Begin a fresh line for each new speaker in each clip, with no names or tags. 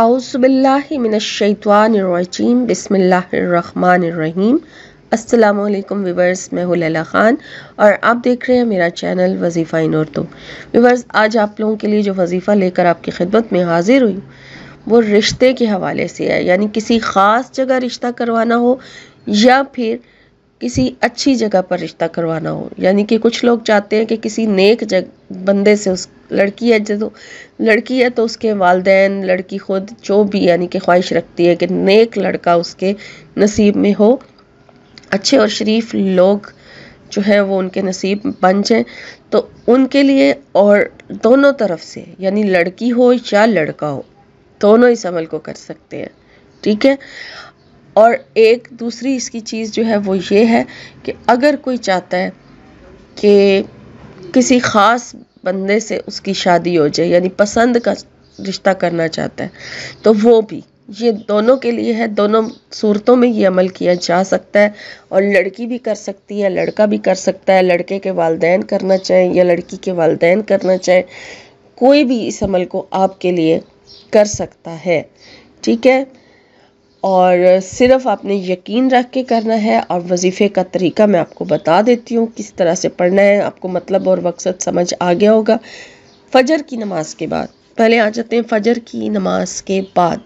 औज़ुबिल्लाहि मिनश्शैतानिर्रजीम बिस्मिल्लाहिर्रहमानिर्रहीम। अस्सलामु अलैकुम व्यूअर्स, मैं हूँ लैला ख़ान और आप देख रहे हैं मेरा चैनल वजीफ़ा इन उर्दू। व्यूअर्स, आज आप लोगों के लिए जो वजीफ़ा लेकर आपकी खिदमत में हाजिर हुई वो रिश्ते के हवाले से है, यानी किसी ख़ास जगह रिश्ता करवाना हो या फिर किसी अच्छी जगह पर रिश्ता करवाना हो। यानी कि कुछ लोग चाहते हैं कि किसी नेक बंदे से, उस लड़की है तो उसके वालिदैन, लड़की खुद जो भी यानी कि ख्वाहिश रखती है कि नेक लड़का उसके नसीब में हो, अच्छे और शरीफ लोग जो है वो उनके नसीब में बन जाए। तो उनके लिए और दोनों तरफ से, यानी लड़की हो या लड़का हो, दोनों इस अमल को कर सकते हैं, ठीक है। और एक दूसरी इसकी चीज़ जो है वो ये है कि अगर कोई चाहता है कि किसी ख़ास बंदे से उसकी शादी हो जाए, यानी पसंद का रिश्ता करना चाहता है, तो वो भी, ये दोनों के लिए है। दोनों सूरतों में ये अमल किया जा सकता है और लड़की भी कर सकती है, लड़का भी कर सकता है। लड़के के वालिदैन करना चाहें या लड़की के वालिदैन करना चाहें, कोई भी इस अमल को आपके लिए कर सकता है, ठीक है। और सिर्फ आपने यकीन रख के करना है। और वजीफ़े का तरीका मैं आपको बता देती हूँ किस तरह से पढ़ना है। आपको मतलब और मकसद समझ आ गया होगा। फजर की नमाज के बाद, पहले आ जाते हैं फजर की नमाज के बाद।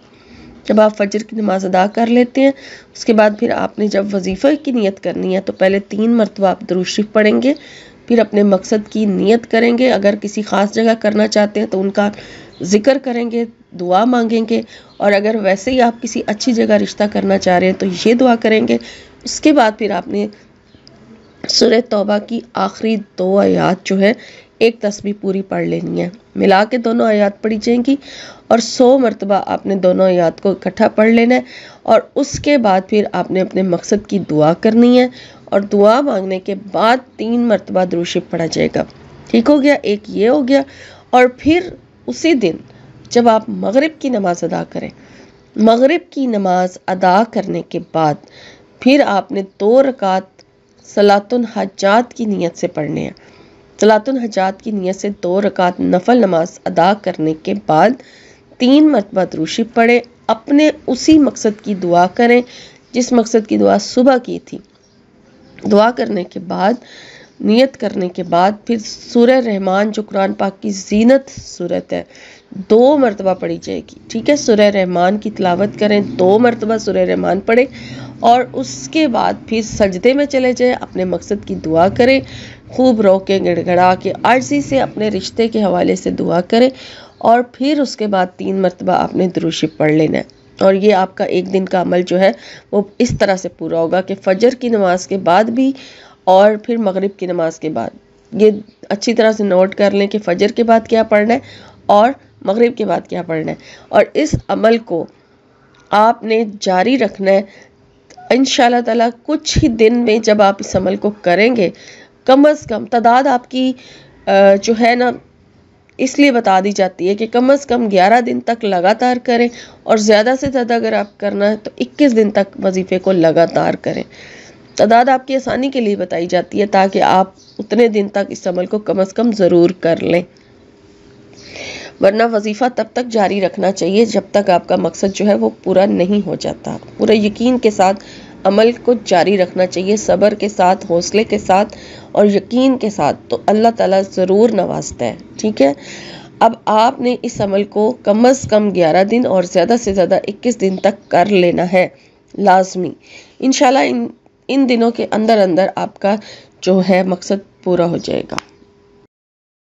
जब आप फजर की नमाज अदा कर लेते हैं, उसके बाद फिर आपने जब वजीफ़े की नियत करनी है तो पहले 3 मरतबा आप दुरूद शरीफ पढ़ेंगे, फिर अपने मकसद की नियत करेंगे। अगर किसी ख़ास जगह करना चाहते हैं तो उनका ज़िक्र करेंगे, दुआ मांगेंगे। और अगर वैसे ही आप किसी अच्छी जगह रिश्ता करना चाह रहे हैं तो ये दुआ करेंगे। उसके बाद फिर आपने सूरह तौबा की आखिरी 2 आयत जो है, एक तस्बीह पूरी पढ़ लेनी है। मिला के दोनों आयत पढ़ी जाएंगी और 100 मरतबा आपने दोनों आयत को इकट्ठा पढ़ लेना है। और उसके बाद फिर आपने अपने मकसद की दुआ करनी है और दुआ मांगने के बाद 3 मरतबा दुरूद शरीफ पढ़ा जाएगा। ठीक हो गया, एक ये हो गया। और फिर उसी दिन जब आप मगरिब की नमाज अदा करें, मगरिब की नमाज अदा करने के बाद फिर आपने 2 रकात सलातुल हजात की नियत से पढ़ने हैं। सलातुल हजात की नियत से 2 रकात नफल नमाज अदा करने के बाद 3 मरतबा दुरूद शरीफ पढ़ें। अपने उसी मकसद की दुआ करें जिस मकसद की दुआ सुबह की थी। दुआ करने के बाद, नियत करने के बाद फिर सूरह रहमान, जो कुरान पाक की जीनत सूरत है, 2 मरतबा पढ़ी जाएगी, ठीक है। सूरह रहमान की तिलावत करें, 2 मरतबा सूरह रहमान पढ़ें और उसके बाद फिर सजदे में चले जाएं। अपने मकसद की दुआ करें, खूब रो के गिड़गड़ा के आजिज़ी से अपने रिश्ते के हवाले से दुआ करें। और फिर उसके बाद 3 मरतबा आपने दुरूद शरीफ पढ़ लेना है। और ये आपका एक दिन का अमल जो है वो इस तरह से पूरा होगा कि फजर की नमाज के बाद भी और फिर मगरिब की नमाज के बाद। ये अच्छी तरह से नोट कर लें कि फजर के बाद क्या पढ़ना है और मगरिब के बाद क्या पढ़ना है। और इस अमल को आपने जारी रखना है इंशाअल्लाह ताला। कुछ ही दिन में जब आप इस अमल को करेंगे, कम से कम तादाद आपकी जो है ना, इसलिए बता दी जाती है कि कम से कम 11 दिन तक लगातार करें और ज़्यादा से ज़्यादा अगर आप करना है तो 21 दिन तक वजीफ़े को लगातार करें। तादाद आपकी आसानी के लिए बताई जाती है ताकि आप उतने दिन तक इस अमल को कम से कम ज़रूर कर लें। वरना वजीफ़ा तब तक जारी रखना चाहिए जब तक आपका मकसद जो है वो पूरा नहीं हो जाता। पूरे यकीन के साथ अमल को जारी रखना चाहिए, सब्र के साथ, हौसले के साथ और यकीन के साथ, तो अल्लाह ताला ज़रूर नवाजता है, ठीक है। अब आपने इस अमल को कम से कम 11 दिन और ज़्यादा से ज़्यादा 21 दिन तक कर लेना है लाजमी। इंशाल्लाह इन दिनों के अंदर अंदर आपका जो है मकसद पूरा हो जाएगा।